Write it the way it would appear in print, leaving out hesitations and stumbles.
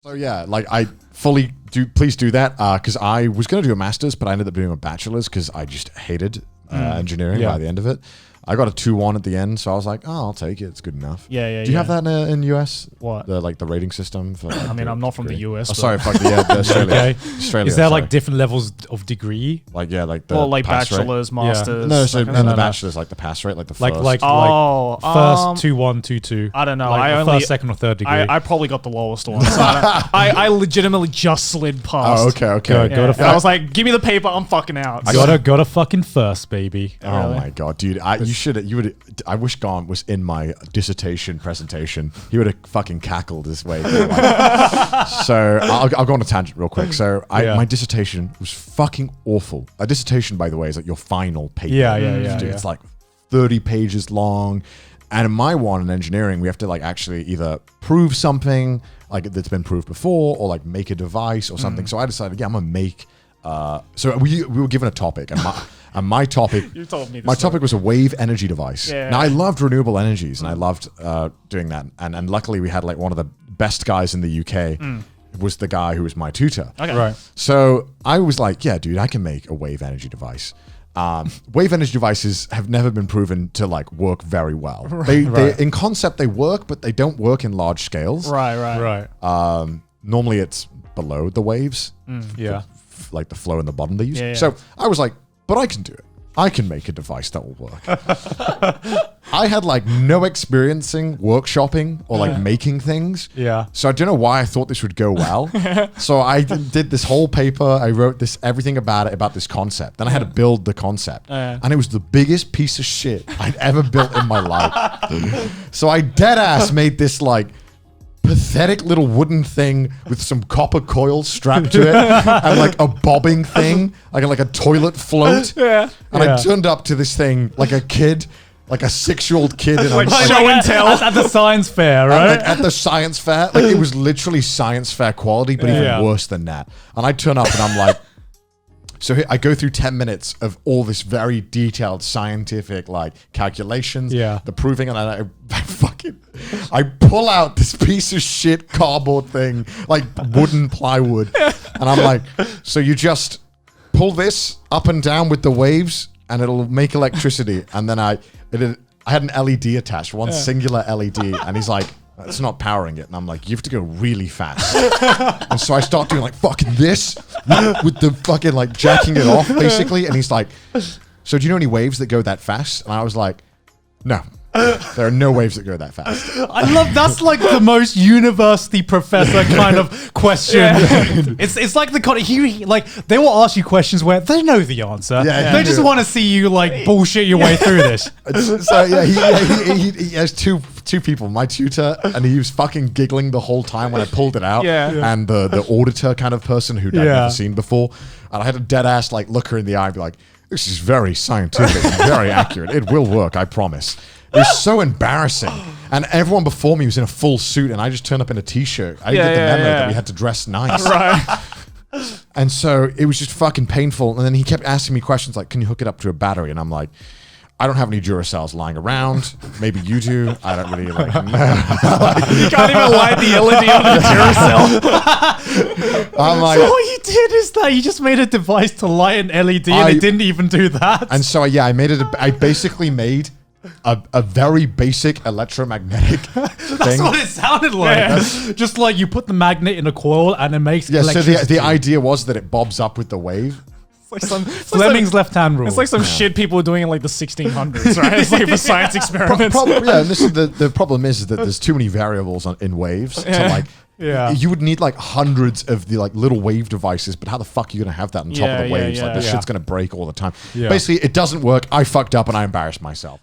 So yeah, like I fully do. Please do that because I was going to do a master's, but I ended up doing a bachelor's because I just hated engineering by the end of it. I got a 2-1 at the end, so I was like, "Oh, I'll take it. It's good enough." Yeah. Do you have that in US? What? The rating system for? Like, I mean, I'm not from the US. Oh, sorry, fuck the Australia. Okay. Australia. Is there sorry. like different levels of degree? like the like pass rate? bachelor's, masters. No, so that kind and of the stuff. bachelor's like the pass rate, like the first. Like Oh, first 2-1, 2-2. I don't know. Like I the only first, second, or third degree. I probably got the lowest one. So I legitimately just slid past. Oh, okay. Go Yeah. to And I was like, give me the paper. I'm fucking out. Got to fucking first, baby. Oh Really? my god, dude! You would. I wish Garnt was in my dissertation presentation. He would have fucking cackled this way. So I'll go on a tangent real quick. So my dissertation was fucking awful. A dissertation, by the way, is like your final paper. Yeah. Dude, it's like 30 pages long. And in my one in engineering, we have to like actually either prove something like that's been proved before, or like make a device or something. So I decided, I'm gonna make. So we were given a topic, and my topic, You told me this my topic was a wave energy device. Yeah. Now I loved renewable energies, and I loved doing that. And luckily, we had like one of the best guys in the UK. Was the guy who was my tutor. Okay. Right. So I was like, yeah, dude, I can make a wave energy device. Wave energy devices have never been proven to like work very well. They in concept they work, but they don't work in large scales. Right. Normally it's below the waves. Yeah. Like the flow in the bottom they use. Yeah. So I was like, but I can do it. I can make a device that will work. I had like no experiencing workshopping or like making things. Yeah. So I don't know why I thought this would go well. So I did this whole paper. I wrote everything about this concept. Then I had to build the concept. And it was the biggest piece of shit I'd ever built in my life. So I dead ass made this like pathetic little wooden thing with some copper coils strapped to it and like a bobbing thing, like a toilet float. And I turned up to this thing like a kid, like a 6-year-old kid in Like show and tell. At the science fair, and, right? like, at the science fair. Like it was literally science fair quality, but even worse than that. And I turn up and I'm like, so here, I go through 10 minutes of all this very detailed scientific like calculations, the proving, and I pull out this piece of shit cardboard thing, like wooden plywood, and I'm like, so you just pull this up and down with the waves, and it'll make electricity. And then I had an LED attached, one singular LED, and he's like, it's not powering it. And I'm like, you have to go really fast. And so I start doing like fucking this with the fucking like jacking it off basically. And he's like, so do you know any waves that go that fast? And I was like, no, there are no waves that go that fast. I love that's like the most university professor kind of question. It's like the kind of like they will ask you questions where they know the answer. They just want to see you like bullshit your way through this. So he has two people, my tutor, and he was fucking giggling the whole time when I pulled it out. And the auditor kind of person who I'd never seen before. And I had a dead ass like look her in the eye and be like, this is very scientific and very accurate. It will work, I promise. It was so embarrassing. And everyone before me was in a full suit, and I just turned up in a t-shirt. I didn't get the memo that we had to dress nice. And so it was just fucking painful. And then he kept asking me questions like, can you hook it up to a battery? And I'm like, I don't have any Duracells lying around. Maybe you do. I don't really like know. You can't even light the LED on the Duracell. I'm like, So what you did is that you just made a device to light an LED and it didn't even do that. and so I made it. I basically made a very basic electromagnetic That's thing. what it sounded like. Just like you put the magnet in a coil and it makes Yeah, so electricity. the idea was that it bobs up with the wave. It's like Fleming's left-hand rule. It's like some shit people were doing in like the 1600s, right? It's like for science experiments. And this is the problem is that there's too many variables in waves to like. You would need like hundreds of the like little wave devices, but how the fuck are you gonna have that on top of the waves? Like this shit's gonna break all the time. Basically, it doesn't work. I fucked up and I embarrassed myself.